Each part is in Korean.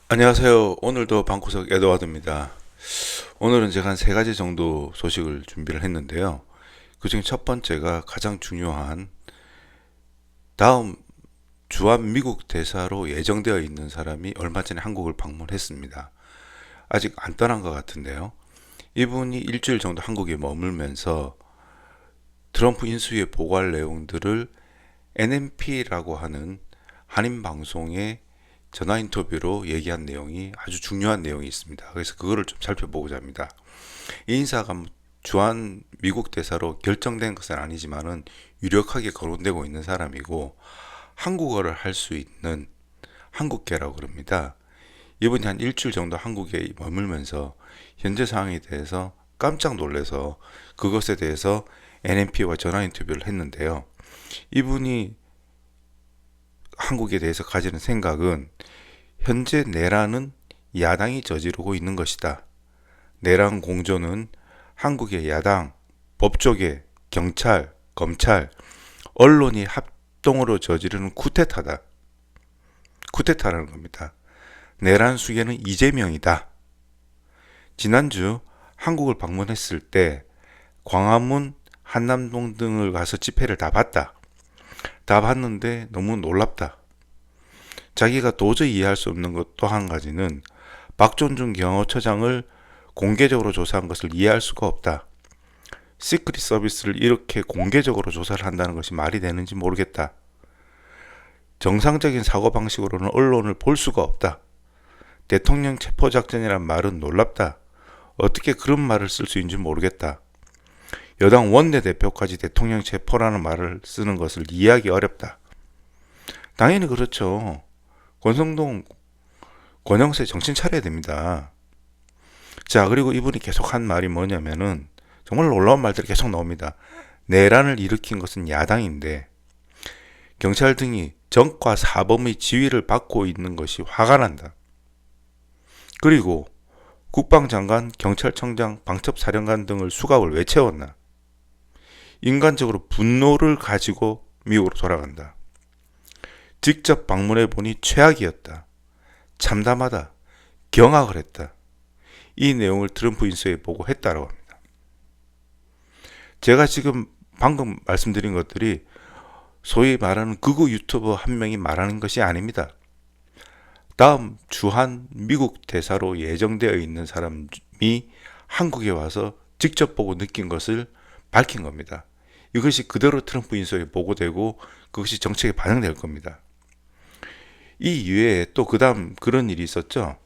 안녕하세요. 오늘도 방구석 에드와드입니다. 오늘은 제가 한 세 가지 정도 소식을 준비를 했는데요. 그중에 첫 번째가 가장 중요한 다음 주한 미국 대사로 예정되어 있는 사람이 얼마 전에 한국을 방문했습니다. 아직 안 떠난 것 같은데요. 이분이 일주일 정도 한국에 머물면서 트럼프 인수위에 보고할 내용들을 NMP라고 하는 한인 방송에 전화 인터뷰로 얘기한 내용이 아주 중요한 내용이 있습니다. 그래서 그거를 좀 살펴보고자 합니다. 이 인사가 주한 미국 대사로 결정된 것은 아니지만은 유력하게 거론되고 있는 사람이고 한국어를 할 수 있는 한국계라고 그럽니다. 이분이 한 일주일 정도 한국에 머물면서 현재 상황에 대해서 깜짝 놀라서 그것에 대해서 NMP와 전화 인터뷰를 했는데요. 이분이 한국에 대해서 가지는 생각은 현재 내란은 야당이 저지르고 있는 것이다. 내란 공조는 한국의 야당, 법조계, 경찰, 검찰, 언론이 합동으로 저지르는 쿠데타다. 쿠데타라는 겁니다. 내란 수괴는 이재명이다. 지난주 한국을 방문했을 때 광화문, 한남동 등을 가서 집회를 다 봤다. 다 봤는데 너무 놀랍다. 자기가 도저히 이해할 수 없는 것 또 한 가지는 박존중 경호처장을 공개적으로 조사한 것을 이해할 수가 없다. 시크릿 서비스를 이렇게 공개적으로 조사를 한다는 것이 말이 되는지 모르겠다. 정상적인 사고방식으로는 언론을 볼 수가 없다. 대통령 체포작전이란 말은 놀랍다. 어떻게 그런 말을 쓸 수 있는지 모르겠다. 여당 원내대표까지 대통령 체포라는 말을 쓰는 것을 이해하기 어렵다. 당연히 그렇죠. 권성동, 권영세 정신 차려야 됩니다. 자, 그리고 이분이 계속 한 말이 뭐냐면은 정말 놀라운 말들이 계속 나옵니다. 내란을 일으킨 것은 야당인데 경찰 등이 정과 사범의 지휘를 받고 있는 것이 화가 난다. 그리고 국방장관, 경찰청장, 방첩사령관 등을 수갑을 왜 채웠나? 인간적으로 분노를 가지고 미국으로 돌아간다. 직접 방문해 보니 최악이었다. 참담하다. 경악을 했다. 이 내용을 트럼프 인수에 보고했다라고 합니다. 제가 지금 방금 말씀드린 것들이 소위 말하는 극우 유튜버 한 명이 말하는 것이 아닙니다. 다음 주한 미국 대사로 예정되어 있는 사람이 한국에 와서 직접 보고 느낀 것을 밝힌 겁니다. 이것이 그대로 트럼프 인수에 보고되고 그것이 정책에 반영될 겁니다. 이 이외에 또 그 다음 그런 일이 있었죠.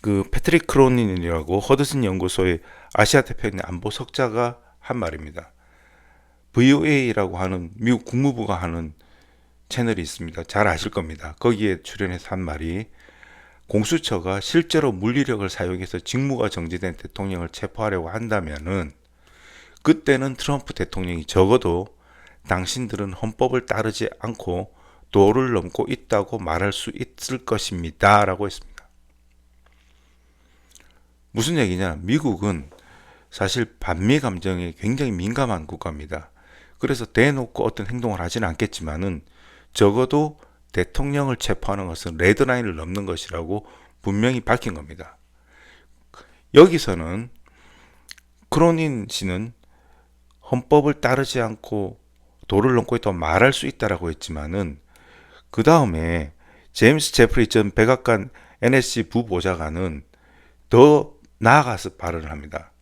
그 패트릭 크로닌이라고 허드슨 연구소의 아시아 태평양 안보 석자가 한 말입니다. VOA라고 하는 미국 국무부가 하는 채널이 있습니다. 잘 아실 겁니다. 거기에 출연해서 한 말이 공수처가 실제로 물리력을 사용해서 직무가 정지된 대통령을 체포하려고 한다면은 그때는 트럼프 대통령이 적어도 당신들은 헌법을 따르지 않고 도를 넘고 있다고 말할 수 있을 것입니다. 라고 했습니다. 무슨 얘기냐? 미국은 사실 반미 감정에 굉장히 민감한 국가입니다. 그래서 대놓고 어떤 행동을 하지는 않겠지만은 적어도 대통령을 체포하는 것은 레드라인을 넘는 것이라고 분명히 밝힌 겁니다. 여기서는 크로닌 씨는 헌법을 따르지 않고 도를 넘고 있다고 말할 수 있다라고 했지만은 그 다음에 제임스 제프리 전 백악관 NSC 부보좌관은 더 나아가서 발언을 합니다.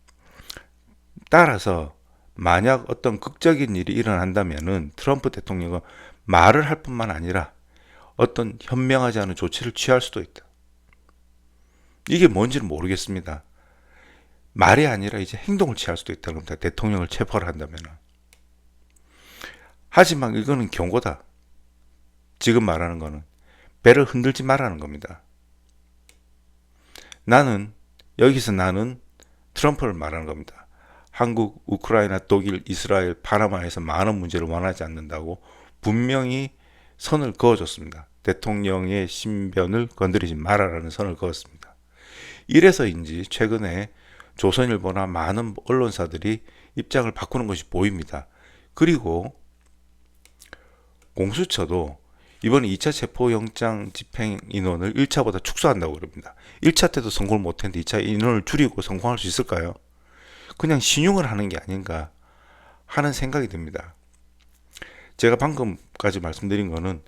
따라서 만약 어떤 극적인 일이 일어난다면은 트럼프 대통령은 말을 할 뿐만 아니라 어떤 현명하지 않은 조치를 취할 수도 있다. 이게 뭔지는 모르겠습니다. 말이 아니라 이제 행동을 취할 수도 있다는 겁니다. 대통령을 체포를 한다면은. 하지만 이거는 경고다. 지금 말하는 거는 배를 흔들지 말라는 겁니다. 나는 트럼프를 말하는 겁니다. 한국, 우크라이나, 독일, 이스라엘, 파나마에서 많은 문제를 원하지 않는다고 분명히 선을 그어줬습니다. 대통령의 신변을 건드리지 말아라는 선을 그었습니다. 이래서인지 최근에 조선일보나 많은 언론사들이 입장을 바꾸는 것이 보입니다. 그리고 공수처도 이번에 2차 체포영장 집행 인원을 1차보다 축소한다고 그럽니다. 1차 때도 성공을 못했는데 2차 인원을 줄이고 성공할 수 있을까요? 그냥 신용을 하는 게 아닌가 하는 생각이 듭니다. 제가 방금까지 말씀드린 거는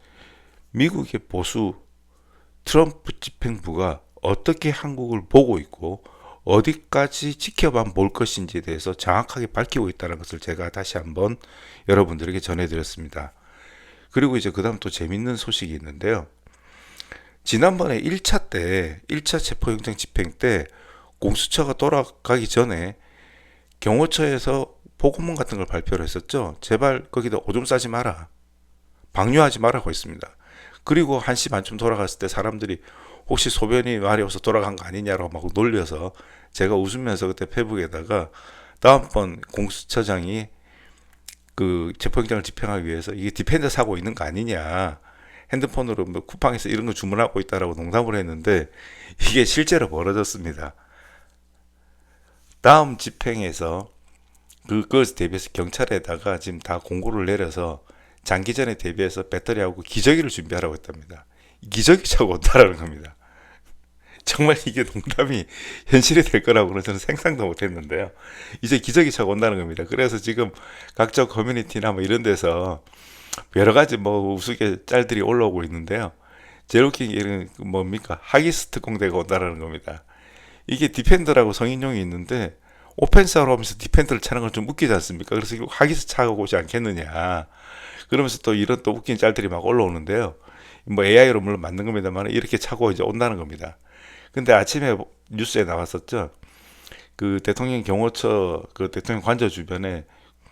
미국의 보수 트럼프 집행부가 어떻게 한국을 보고 있고 어디까지 지켜만 볼 것인지에 대해서 정확하게 밝히고 있다는 것을 제가 다시 한번 여러분들에게 전해드렸습니다. 그리고 이제 그 다음 또 재밌는 소식이 있는데요. 지난번에 1차 체포영장 집행 때 공수처가 돌아가기 전에 경호처에서 보고문 같은 걸 발표를 했었죠. 제발 거기다 오줌 싸지 마라. 방류하지 말라고 했습니다. 그리고 1시 반쯤 돌아갔을 때 사람들이 혹시 소변이 마려워서 돌아간 거 아니냐라고 막 놀려서 제가 웃으면서 그때 페북에다가 다음번 공수처장이 그 체포영장을 집행하기 위해서 이게 디펜더 사고 있는 거 아니냐, 핸드폰으로 뭐 쿠팡에서 이런 거 주문하고 있다라고 농담을 했는데 이게 실제로 벌어졌습니다. 다음 집행에서 그것에 대비해서 경찰에다가 지금 다 공고를 내려서 장기전에 대비해서 배터리하고 기저귀를 준비하라고 했답니다. 기저귀 차고 온다라는 겁니다. 정말 이게 농담이 현실이 될 거라고는 저는 상상도 못했는데요. 이제 기저귀 차고 온다는 겁니다. 그래서 지금 각종 커뮤니티나 뭐 이런 데서 여러 가지 뭐 우스개 짤들이 올라오고 있는데요. 제일 웃긴 게 뭡니까? 하기스 특공대가 온다라는 겁니다. 이게 디펜더라고 성인용이 있는데 오펜스하러 하면서 디펜더를 차는 건 좀 웃기지 않습니까? 그래서 하기스 차고 오지 않겠느냐. 그러면서 또 이런 또 웃긴 짤들이 막 올라오는데요. 뭐 AI로 물론 만든 겁니다만 이렇게 차고 이제 온다는 겁니다. 근데 아침에 뉴스에 나왔었죠. 그 대통령 경호처 그 대통령 관저 주변에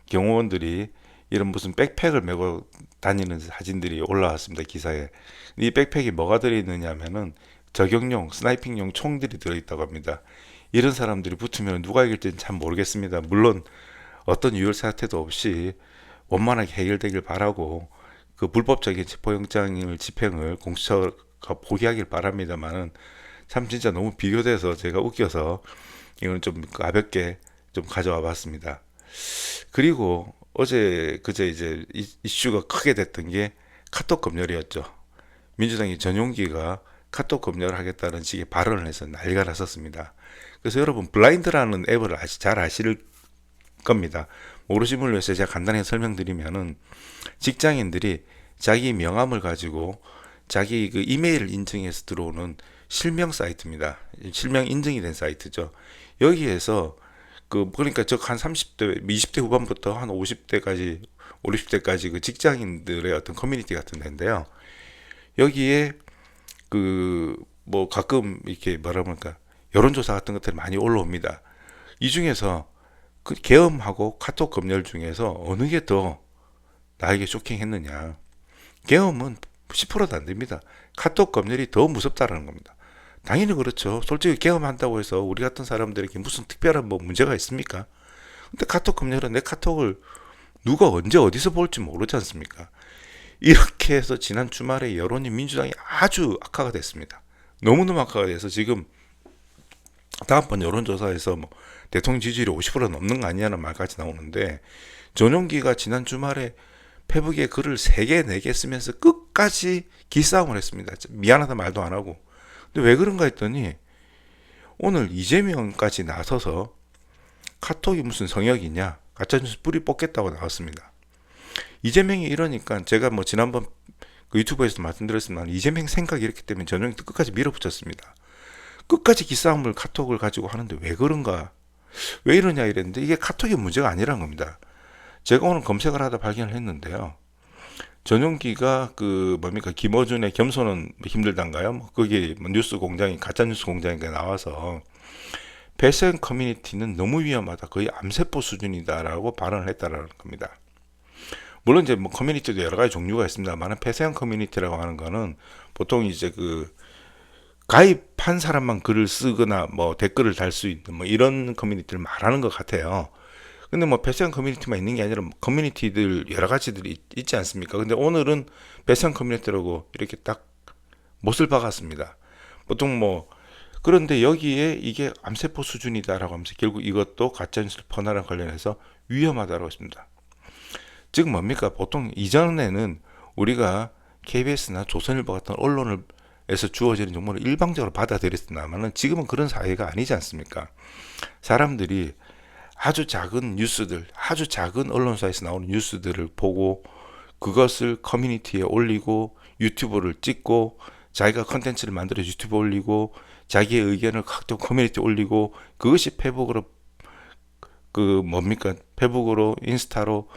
경호원들이 이런 무슨 백팩을 메고 다니는 사진들이 올라왔습니다. 기사에. 이 백팩이 뭐가 들어있느냐면은 저격용 스나이핑용 총들이 들어있다고 합니다. 이런 사람들이 붙으면 누가 이길지는 참 모르겠습니다. 물론 어떤 유혈 사태도 없이 원만하게 해결되길 바라고 그 불법적인 체포영장을 집행을 공수처가 포기하길 바랍니다만은 참 진짜 너무 비교돼서 제가 웃겨서 이건 좀 가볍게 좀 가져와 봤습니다. 그리고 어제 그제 이제 이슈가 크게 됐던 게 카톡 검열이었죠. 민주당이 전용기가 카톡 검열을 하겠다는 식의 발언을 해서 난리가 났었습니다. 그래서 여러분 블라인드라는 앱을 잘 아실 겁니다. 모르신 분을 위해서 제가 간단히 설명드리면은 직장인들이 자기 명함을 가지고 자기 그 이메일 인증해서 들어오는 실명 사이트입니다. 실명 인증이 된 사이트죠. 여기에서 그러니까 저 한 30대, 20대 후반부터 한 50대까지, 50대까지 그 직장인들의 어떤 커뮤니티 같은 데인데요. 여기에 뭐 가끔 이렇게 뭐랄까 여론조사 같은 것들이 많이 올라옵니다. 이 중에서 그 계엄하고 카톡 검열 중에서 어느 게 더 나에게 쇼킹했느냐. 계엄은 10%도 안 됩니다. 카톡 검열이 더 무섭다라는 겁니다. 당연히 그렇죠. 솔직히 계엄한다고 해서 우리 같은 사람들에게 무슨 특별한 뭐 문제가 있습니까? 근데 카톡 검열은 내 카톡을 누가 언제 어디서 볼지 모르지 않습니까? 이렇게 해서 지난 주말에 여론이 민주당이 아주 악화가 됐습니다. 너무너무 악화가 돼서 지금 다음번 여론조사에서 뭐 대통령 지지율이 50% 넘는 거 아니냐는 말까지 나오는데, 전용기가 지난 주말에 페북에 글을 3개, 4개 쓰면서 끝까지 기싸움을 했습니다. 미안하다 말도 안 하고. 근데 왜 그런가 했더니 오늘 이재명까지 나서서 카톡이 무슨 성역이냐, 가짜뉴스 뿌리 뽑겠다고 나왔습니다. 이재명이 이러니까 제가 뭐 지난번 그 유튜브에서도 말씀드렸지만 이재명 생각이 이렇기 때문에 전용기도 끝까지 밀어붙였습니다. 끝까지 기싸움을 카톡을 가지고 하는데 왜 그런가, 왜 이러냐 이랬는데 이게 카톡의 문제가 아니란 겁니다. 제가 오늘 검색을 하다 발견을 했는데요. 전용기가 김어준의 겸손은 힘들단가요? 뭐 거기 뭐 뉴스 공장이 가짜 뉴스 공장인가 나와서 배선 커뮤니티는 너무 위험하다, 거의 암세포 수준이다라고 발언을 했다라는 겁니다. 물론 이제 뭐 커뮤니티도 여러 가지 종류가 있습니다만 폐쇄형 커뮤니티라고 하는 거는 보통 이제 가입한 사람만 글을 쓰거나 뭐 댓글을 달 수 있는 뭐 이런 커뮤니티를 말하는 것 같아요. 근데 뭐 폐쇄형 커뮤니티만 있는 게 아니라 커뮤니티들 여러 가지들이 있지 않습니까? 근데 오늘은 폐쇄형 커뮤니티라고 이렇게 딱 못을 박았습니다. 보통 뭐 그런데 여기에 이게 암세포 수준이다라고 하면서 결국 이것도 가짜뉴스 퍼나랑 관련해서 위험하다고 했습니다. 즉 뭡니까? 보통 이전에는 우리가 KBS나 조선일보 같은 언론에서 주어지는 정보를 일방적으로 받아들였으나마는 지금은 그런 사회가 아니지 않습니까? 사람들이 아주 작은 뉴스들, 아주 작은 언론사에서 나오는 뉴스들을 보고 그것을 커뮤니티에 올리고 유튜브를 찍고 자기가 컨텐츠를 만들어 유튜브에 올리고 자기의 의견을 각종 커뮤니티에 올리고 그것이 페북으로 페북으로 인스타로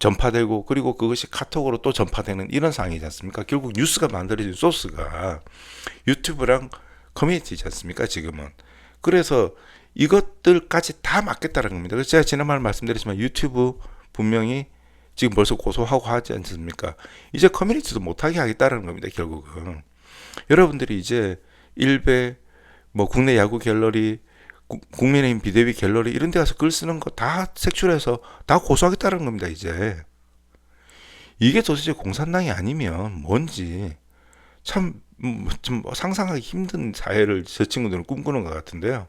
전파되고 그리고 그것이 카톡으로 또 전파되는 이런 상황이지 않습니까? 결국 뉴스가 만들어진 소스가 유튜브랑 커뮤니티지 않습니까? 지금은. 그래서 이것들까지 다 막겠다는 겁니다. 그래서 제가 지난번에 말씀드렸지만 유튜브 분명히 지금 벌써 고소하고 하지 않습니까? 이제 커뮤니티도 못하게 하겠다는 겁니다. 결국은. 여러분들이 이제 일베, 국내 야구 갤러리, 국민의힘 비대위 갤러리 이런 데 가서 글 쓰는 거 다 색출해서 다 고소하겠다는 겁니다. 이제. 이게 도대체 공산당이 아니면 뭔지 참 좀 상상하기 힘든 사회를 저 친구들은 꿈꾸는 것 같은데요.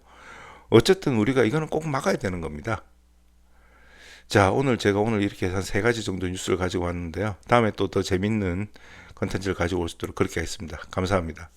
어쨌든 우리가 이거는 꼭 막아야 되는 겁니다. 자, 제가 오늘 이렇게 한 세 가지 정도 뉴스를 가지고 왔는데요. 다음에 또 더 재밌는 컨텐츠를 가지고 올 수 있도록 그렇게 하겠습니다. 감사합니다.